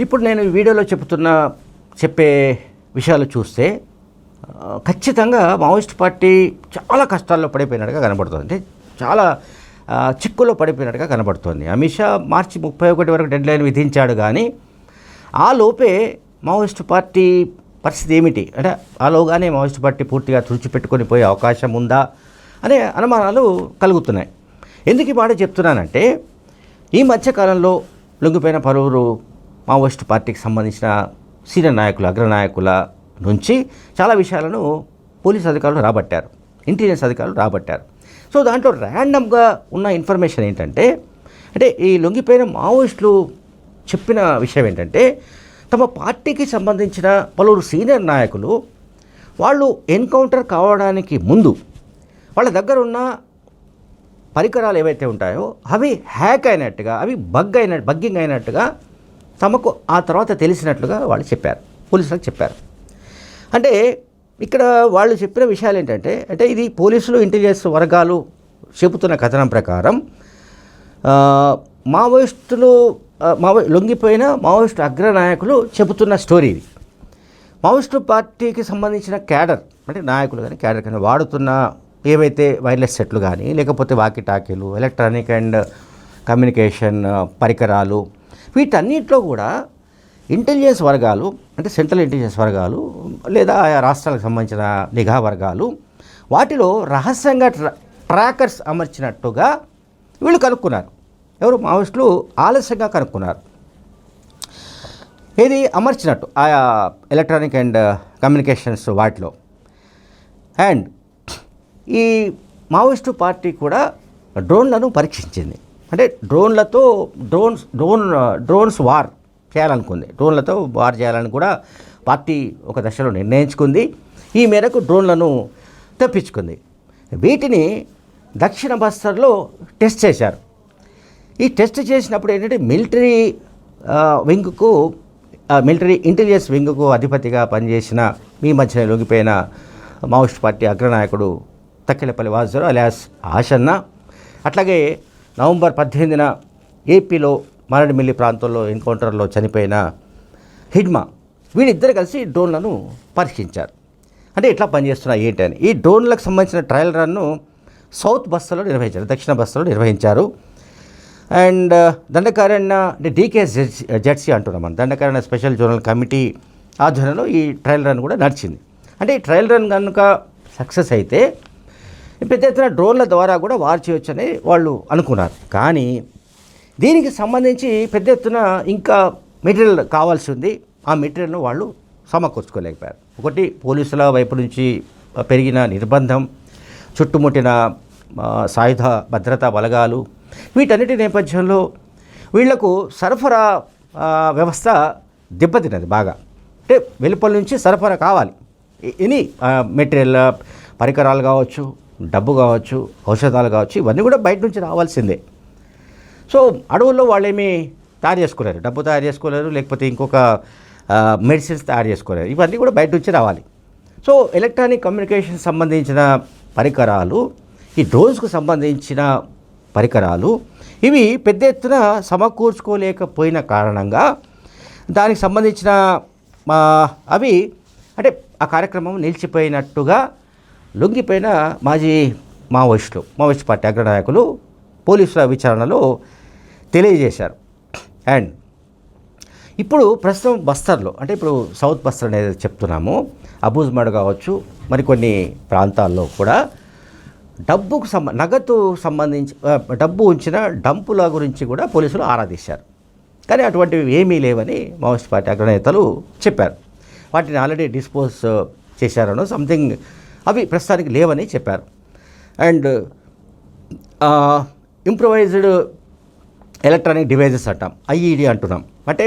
ఇప్పుడు నేను ఈ వీడియోలో చెప్పే విషయాలు చూస్తే ఖచ్చితంగా మావోయిస్ట్ పార్టీ చాలా కష్టాల్లో పడిపోయినట్టుగా కనబడుతుంది. అంటే చాలా చిక్కుల్లో పడిపోయినట్టుగా కనబడుతోంది. అమిత్ షా మార్చి 31 వరకు డెడ్లైన్ విధించాడు, కానీ ఆ లోపే మావోయిస్ట్ పార్టీ పరిస్థితి ఏమిటి అంటే ఆలోగానే మావోయిస్ట్ పార్టీ పూర్తిగా తుడిచిపెట్టుకొని పోయే అవకాశం ఉందా అనే అనుమానాలు కలుగుతున్నాయి. ఎందుకు ఈ మాట చెప్తున్నానంటే ఈ మధ్యకాలంలో లొంగిపోయిన పలువురు మావోయిస్ట్ పార్టీకి సంబంధించిన సీనియర్ నాయకులు, అగ్రనాయకుల నుంచి చాలా విషయాలను పోలీసు అధికారులు రాబట్టారు, ఇంటెలిజెన్స్ అధికారులు రాబట్టారు. సో దాంట్లో ర్యాండమ్గా ఉన్న ఇన్ఫర్మేషన్ ఏంటంటే, అంటే ఈ లొంగిపోయిన మావోయిస్టులు చెప్పిన విషయం ఏంటంటే, తమ పార్టీకి సంబంధించిన పలువురు సీనియర్ నాయకులు వాళ్ళు ఎన్కౌంటర్ కావడానికి ముందు వాళ్ళ దగ్గర ఉన్న పరికరాలు ఏవైతే ఉంటాయో అవి హ్యాక్ అయినట్టుగా, అవి బగ్గింగ్ అయినట్టుగా తమకు ఆ తర్వాత తెలిసినట్లుగా వాళ్ళు చెప్పారు, పోలీసులకు చెప్పారు. అంటే ఇక్కడ వాళ్ళు చెప్పిన విషయాలు ఏంటంటే, అంటే ఇది పోలీసులు ఇంటెలిజెన్స్ వర్గాలు చెబుతున్న కథనం ప్రకారం లొంగిపోయిన మావోయిస్టు అగ్రనాయకులు చెబుతున్న స్టోరీ ఇది. మావోయిస్టు పార్టీకి సంబంధించిన క్యాడర్ అంటే నాయకులు కానీ క్యాడర్ కానీ వాడుతున్న ఏవైతే వైర్లెస్ సెట్లు కానీ, లేకపోతే వాకీటాకీలు, ఎలక్ట్రానిక్ అండ్ కమ్యూనికేషన్ పరికరాలు, వీటన్నిటిలో కూడా ఇంటెలిజెన్స్ వర్గాలు అంటే సెంట్రల్ ఇంటెలిజెన్స్ వర్గాలు లేదా ఆయా రాష్ట్రాలకు సంబంధించిన నిఘా వర్గాలు వాటిలో రహస్యంగా ట్రాకర్స్ అమర్చినట్టుగా వీళ్ళు కనుక్కున్నారు. ఎవరు మావోయిస్టులు ఆలస్యంగా కనుక్కున్నారు. ఇది అమర్చినట్టు ఆయా ఎలక్ట్రానిక్ అండ్ కమ్యూనికేషన్స్ వాటిలో. అండ్ ఈ మావోయిస్టు పార్టీ కూడా డ్రోన్లను పరీక్షించింది. అంటే డ్రోన్స్ వార్ చేయాలనుకుంది, డ్రోన్లతో వార్ చేయాలని కూడా పార్టీ ఒక దశలో నిర్ణయించుకుంది. ఈ మేరకు డ్రోన్లను తెప్పించుకుంది. వీటిని దక్షిణ బస్తర్లో టెస్ట్ చేశారు. ఈ టెస్ట్ చేసినప్పుడు ఏంటంటే మిలిటరీ ఇంటెలిజెన్స్ వింగ్కు అధిపతిగా పనిచేసిన ఈ మధ్యన లొంగిపోయిన మావోయిస్ట్ పార్టీ అగ్రనాయకుడు తక్కెలపల్లి వాసుదేవ్ అలియాస్ ఆషన్న, అట్లాగే నవంబర్ 18న ఏపీలో మారేడుమిల్లి ప్రాంతంలో ఎన్కౌంటర్లో చనిపోయిన హిడ్మా, వీళ్ళిద్దరు కలిసి డ్రోన్లను పరీక్షించారు. అంటే ఎట్లా పనిచేస్తున్నాయి ఏంటి అని. ఈ డ్రోన్లకు సంబంధించిన ట్రయల్ రన్ను సౌత్ బస్తలో నిర్వహించారు, దక్షిణ బస్తలో నిర్వహించారు. అండ్ దండకారణ్య అంటే DKZC అంటున్నాం మనం, దండకారణ్య స్పెషల్ జోనల్ కమిటీ ఆధ్వర్యంలో ఈ ట్రయల్ రన్ కూడా నడిచింది. అంటే ఈ ట్రయల్ రన్ కనుక సక్సెస్ అయితే పెద్ద ఎత్తున డ్రోన్ల ద్వారా కూడా వార్ చేయొచ్చని వాళ్ళు అనుకున్నారు. కానీ దీనికి సంబంధించి పెద్ద ఎత్తున ఇంకా మెటీరియల్ కావాల్సి ఉంది. ఆ మెటీరియల్ను వాళ్ళు సమకూర్చుకోలేకపోయారు. ఒకటి పోలీసుల వైపు నుంచి పెరిగిన నిర్బంధం, చుట్టుముట్టిన సాయుధ భద్రతా బలగాలు, వీటన్నిటి నేపథ్యంలో వీళ్లకు సరఫరా వ్యవస్థ దెబ్బతిన్నది బాగా. అంటే వెలుపల నుంచి సరఫరా కావాలి, ఎనీ మెటీరియల్, పరికరాలు కావచ్చు, డబ్బు కావచ్చు, ఔషధాలు కావచ్చు, ఇవన్నీ కూడా బయట నుంచి రావాల్సిందే. సో అడవుల్లో వాళ్ళేమీ తయారు చేసుకోలేరు, డబ్బు తయారు చేసుకోలేరు, లేకపోతే ఇంకొక మెడిసిన్స్ తయారు చేసుకోలేరు, ఇవన్నీ కూడా బయట నుంచి రావాలి. సో ఎలక్ట్రానిక్ కమ్యూనికేషన్ సంబంధించిన పరికరాలు, ఈ డ్రోన్స్కు సంబంధించిన పరికరాలు, ఇవి పెద్ద ఎత్తున సమకూర్చుకోలేకపోయిన కారణంగా దానికి సంబంధించిన అవి అంటే ఆ కార్యక్రమం నిలిచిపోయినట్టుగా లొంగిపోయిన మావోయిస్ట్ పార్టీ అగ్రనాయకులు పోలీసుల విచారణలో తెలియజేశారు. అండ్ ఇప్పుడు ప్రస్తుతం బస్తర్లో, అంటే ఇప్పుడు సౌత్ బస్తర్ అనేది చెప్తున్నాము, అబూజ్మడ్ కావచ్చు, మరికొన్ని ప్రాంతాల్లో కూడా నగదు సంబంధించి డబ్బు ఉంచిన డంపుల గురించి కూడా పోలీసులు ఆరాధించారు. కానీ అటువంటివి ఏమీ లేవని మావోయిస్ట్ పార్టీ అగ్రనేతలు చెప్పారు. వాటిని ఆల్రెడీ డిస్పోజ్ చేశారనో సంథింగ్, అవి ప్రస్తుతానికి లేవని చెప్పారు. అండ్ ఇంప్రొవైజ్డ్ ఎలక్ట్రానిక్ డివైజెస్ అంటాం, IED అంటున్నాం. అంటే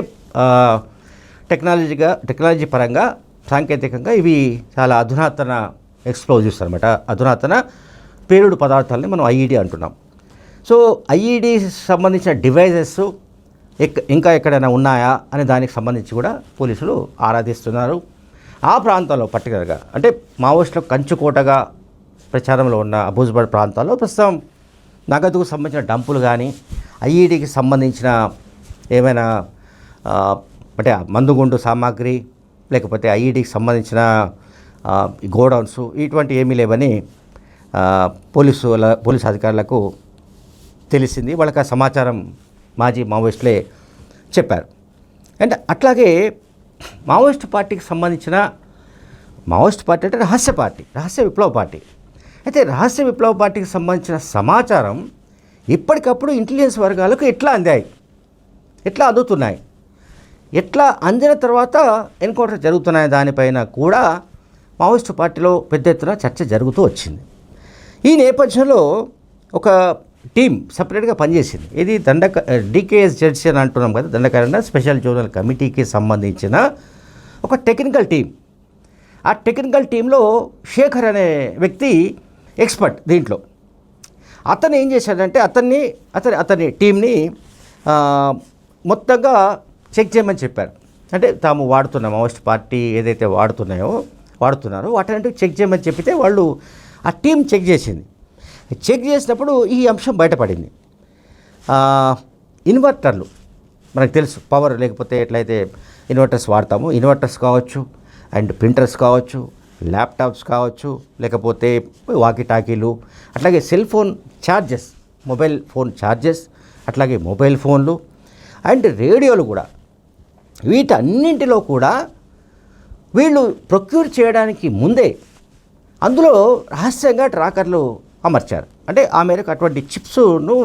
టెక్నాలజీ పరంగా సాంకేతికంగా ఇవి చాలా అధునాతన ఎక్స్ప్లోజివ్స్ అనమాట, అధునాతన పేలుడు పదార్థాలని మనం IED అంటున్నాం. సో IED సంబంధించిన డివైజెస్ ఇంకా ఎక్కడైనా ఉన్నాయా అనే దానికి సంబంధించి కూడా పోలీసులు ఆరాధిస్తున్నారు. ఆ ప్రాంతాల్లో పర్టికులర్గా అంటే మావోయిస్టులకు కంచుకోటగా ప్రచారంలో ఉన్న అబూజ్మడ్ ప్రాంతాల్లో ప్రస్తుతం నగదుకు సంబంధించిన డంపులు కానీ, IEDకి సంబంధించిన ఏమైనా అంటే మందుగుండు సామాగ్రి లేకపోతే ఐఈడీకి సంబంధించిన గోడౌన్స్ ఇటువంటి ఏమీ లేవని పోలీసు అధికారులకు తెలిసింది. వాళ్ళకి ఆ సమాచారం మాజీ మావోయిస్టులే చెప్పారు. అండ్ అట్లాగే మావోయిస్ట్ పార్టీకి సంబంధించిన మావోయిస్ట్ పార్టీ అంటే రహస్య విప్లవ పార్టీ. అయితే రహస్య విప్లవ పార్టీకి సంబంధించిన సమాచారం ఇప్పటికప్పుడు ఇంటెలిజెన్స్ వర్గాలకు ఎట్లా అందుతున్నాయి, ఎట్లా అందిన తర్వాత ఎన్కౌంటర్ జరుగుతున్నాయి దానిపైన కూడా మావోయిస్టు పార్టీలో పెద్ద ఎత్తున చర్చ జరుగుతూ వచ్చింది. ఈ నేపథ్యంలో ఒక టీం సపరేట్గా పనిచేసింది. ఇది DKSZC అని అంటున్నాం కదా, దండకారణ్య స్పెషల్ జోనల్ కమిటీకి సంబంధించిన ఒక టెక్నికల్ టీం. ఆ టెక్నికల్ టీంలో శేఖర్ అనే వ్యక్తి ఎక్స్పర్ట్ దీంట్లో. అతను ఏం చేశాడంటే అతని టీంని మొత్తంగా చెక్ చేయమని చెప్పారు. అంటే తాము వాడుతున్న మావోయిస్ట్ పార్టీ ఏదైతే వాడుతున్నారో వాటన్నిటిని చెక్ చేయమని చెప్పితే వాళ్ళు ఆ టీం చెక్ చేసింది. చెక్ చేసినప్పుడు ఈ అంశం బయటపడింది. ఇన్వర్టర్లు మనకు తెలుసు, పవర్ లేకపోతే ఎట్లయితే ఇన్వర్టర్స్ వాడతాము, ఇన్వర్టర్స్ కావచ్చు, అండ్ ప్రింటర్స్ కావచ్చు, ల్యాప్టాప్స్ కావచ్చు, లేకపోతే వాకీటాకీలు, అట్లాగే cell phone charges, mobile phone charges, అట్లాగే మొబైల్ ఫోన్లు అండ్ రేడియోలు కూడా, వీటన్నింటిలో కూడా వీళ్ళు ప్రొక్యూర్ చేయడానికి ముందే అందులో రహస్యంగా ట్రాకర్లు అమర్చారు. అంటే ఆ మేరకు అటువంటి చిప్స్ను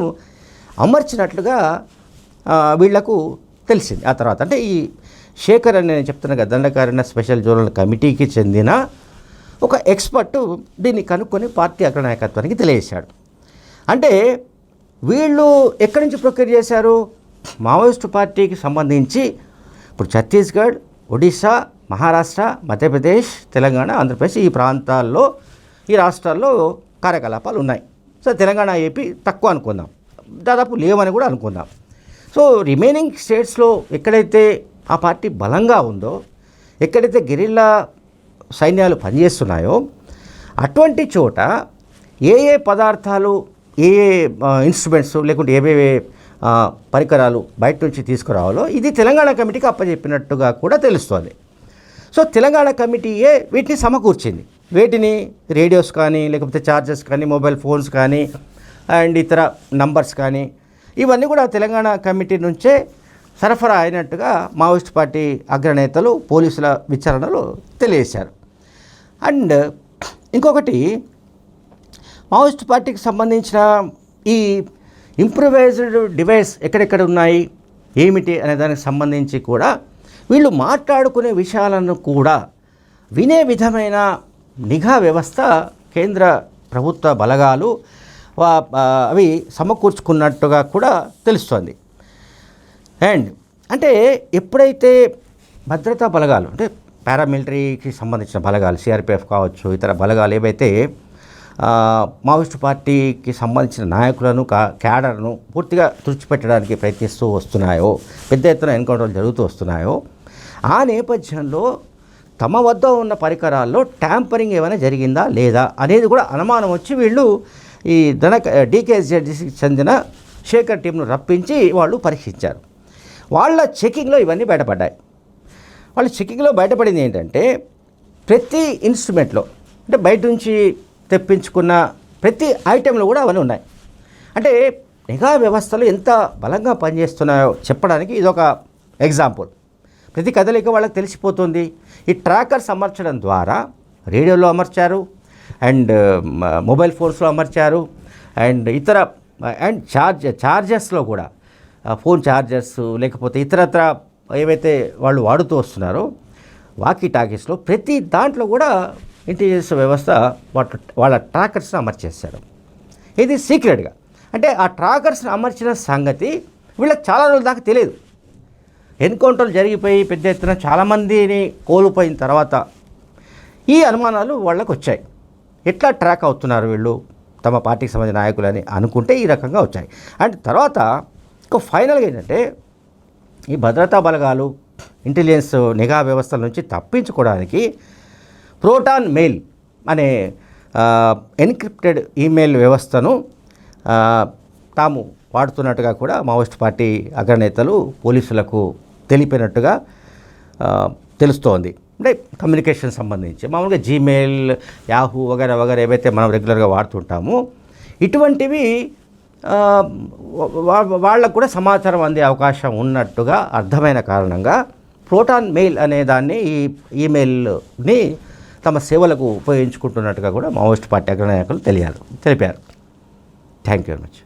అమర్చినట్లుగా వీళ్లకు తెలిసింది. ఆ తర్వాత అంటే ఈ శేఖర్ అని నేను చెప్తున్నా కదా, దండకారణ్య స్పెషల్ జోనల్ కమిటీకి చెందిన ఒక ఎక్స్పర్టు దీన్ని కనుక్కొని పార్టీ అగ్రనాయకత్వానికి తెలియజేశాడు. అంటే వీళ్ళు ఎక్కడి నుంచి ప్రొక్యూర్ చేశారు? మావోయిస్టు పార్టీకి సంబంధించి ఇప్పుడు ఛత్తీస్గఢ్, ఒడిశా, మహారాష్ట్ర, మధ్యప్రదేశ్, తెలంగాణ, ఆంధ్రప్రదేశ్ ఈ రాష్ట్రాల్లో కార్యకలాపాలు ఉన్నాయి. సో తెలంగాణ, ఏపీ తక్కువ అనుకుందాం, దాదాపు లేవని కూడా అనుకుందాం. సో రిమైనింగ్ స్టేట్స్లో ఎక్కడైతే ఆ పార్టీ బలంగా ఉందో, ఎక్కడైతే గెరిల్లా సైన్యాలు పనిచేస్తున్నాయో అటువంటి చోట ఏ పదార్థాలు, ఏ ఇన్స్ట్రుమెంట్స్ లేకుంటే ఏవేవే పరికరాలు బయట నుంచి తీసుకురావాలో ఇది తెలంగాణ కమిటీకి అప్పచెప్పినట్టుగా కూడా తెలుస్తోంది. సో తెలంగాణ కమిటీయే వీటిని సమకూర్చింది. వీటిని రేడియోస్ కానీ, లేకపోతే ఛార్జెస్ కానీ, మొబైల్ ఫోన్స్ కానీ, అండ్ ఇతర నంబర్స్ కానీ, ఇవన్నీ కూడా తెలంగాణ కమిటీ నుంచే సరఫరా అయినట్టుగా మావోయిస్ట్ పార్టీ అగ్రనేతలు పోలీసుల విచారణలో తెలియజేశారు. అండ్ ఇంకొకటి, మావోయిస్ట్ పార్టీకి సంబంధించిన ఈ ఇంప్రూవైజ్డ్ డివైస్ ఎక్కడెక్కడ ఉన్నాయి, ఏమిటి అనే దానికి సంబంధించి కూడా వీళ్ళు మాట్లాడుకునే విషయాలను కూడా వినే విధమైన నిఘా వ్యవస్థ కేంద్ర ప్రభుత్వ బలగాలు అవి సమకూర్చుకున్నట్టుగా కూడా తెలుస్తోంది. అండ్ అంటే ఎప్పుడైతే భద్రతా బలగాలు అంటే పారామిలిటరీకి సంబంధించిన బలగాలు, సిఆర్పిఎఫ్ కావచ్చు, ఇతర బలగాలు ఏవైతే మావోయిస్టు పార్టీకి సంబంధించిన నాయకులను క్యాడర్ను పూర్తిగా తుడిచిపెట్టడానికి ప్రయత్నిస్తూ వస్తున్నాయో, పెద్ద ఎత్తున ఎన్కౌంటర్లు జరుగుతూ వస్తున్నాయో, ఆ నేపథ్యంలో తమ వద్ద ఉన్న పరికరాల్లో ట్యాంపరింగ్ ఏమైనా జరిగిందా లేదా అనేది కూడా అనుమానం వచ్చి వీళ్ళు ఈ DKSZCకి చెందిన శేఖర్ టీంను రప్పించి వాళ్ళు పరీక్షించారు. వాళ్ళ చెకింగ్లో ఇవన్నీ బయటపడ్డాయి. వాళ్ళ చెకింగ్లో బయటపడింది ఏంటంటే, ప్రతి ఇన్స్ట్రుమెంట్లో అంటే బయట నుంచి తెప్పించుకున్న ప్రతి ఐటెంలో కూడా అవన్నీ ఉన్నాయి. అంటే నిఘా వ్యవస్థలు ఎంత బలంగా పనిచేస్తున్నాయో చెప్పడానికి ఇదొక ఎగ్జాంపుల్. ప్రతి కదలిక వాళ్ళకి తెలిసిపోతుంది. ఈ ట్రాకర్స్ అమర్చడం ద్వారా రేడియోలో అమర్చారు, అండ్ మొబైల్ ఫోన్స్లో అమర్చారు, అండ్ ఇతర అండ్ ఛార్జెస్లో కూడా ఫోన్ ఛార్జర్స్ లేకపోతే ఇతరత్ర ఏవైతే వాళ్ళు వాడుతూ వస్తున్నారో వాకీ టాకీస్లో ప్రతి దాంట్లో కూడా ఇంటెలిజెన్స్ వ్యవస్థ వాళ్ళ ట్రాకర్స్ని అమర్చేశారు. ఇది సీక్రెట్గా. అంటే ఆ ట్రాకర్స్ని అమర్చిన సంగతి వీళ్ళకి చాలా రోజుల దాకా తెలియదు. ఎన్కౌంటర్లు జరిగిపోయి పెద్ద ఎత్తున చాలామందిని కోల్పోయిన తర్వాత ఈ అనుమానాలు వాళ్ళకు వచ్చాయి. ఎట్లా ట్రాక్ అవుతున్నారు వీళ్ళు తమ పార్టీకి సంబంధించిన నాయకులని అనుకుంటే ఈ రకంగా వచ్చాయి. అండ్ తర్వాత ఒక ఫైనల్గా ఏంటంటే, ఈ భద్రతా బలగాలు ఇంటెలిజెన్స్ నిఘా వ్యవస్థల నుంచి తప్పించుకోవడానికి ప్రోటాన్ మెయిల్ అనే ఎన్క్రిప్టెడ్ ఈమెయిల్ వ్యవస్థను తాము వాడుతున్నట్టుగా కూడా మావోయిస్ట్ పార్టీ అగ్రనేతలు పోలీసులకు తెలిపినట్టుగా తెలుస్తోంది. అంటే కమ్యూనికేషన్ సంబంధించి మామూలుగా జీమెయిల్, యాహూ వగైరా వగైరా ఏవైతే మనం రెగ్యులర్గా వాడుతుంటామో ఇటువంటివి వాళ్ళకు కూడా సమాచారం అందే అవకాశం ఉన్నట్టుగా అర్థమైన కారణంగా ప్రోటాన్ మెయిల్ అనే దాన్ని ఈ ఈమెయిల్ని తమ సేవలకు ఉపయోగించుకుంటున్నట్టుగా కూడా మావోయిస్ట్ పార్టీ అగ్రనాయకులు తెలిపారు. Thank you very much.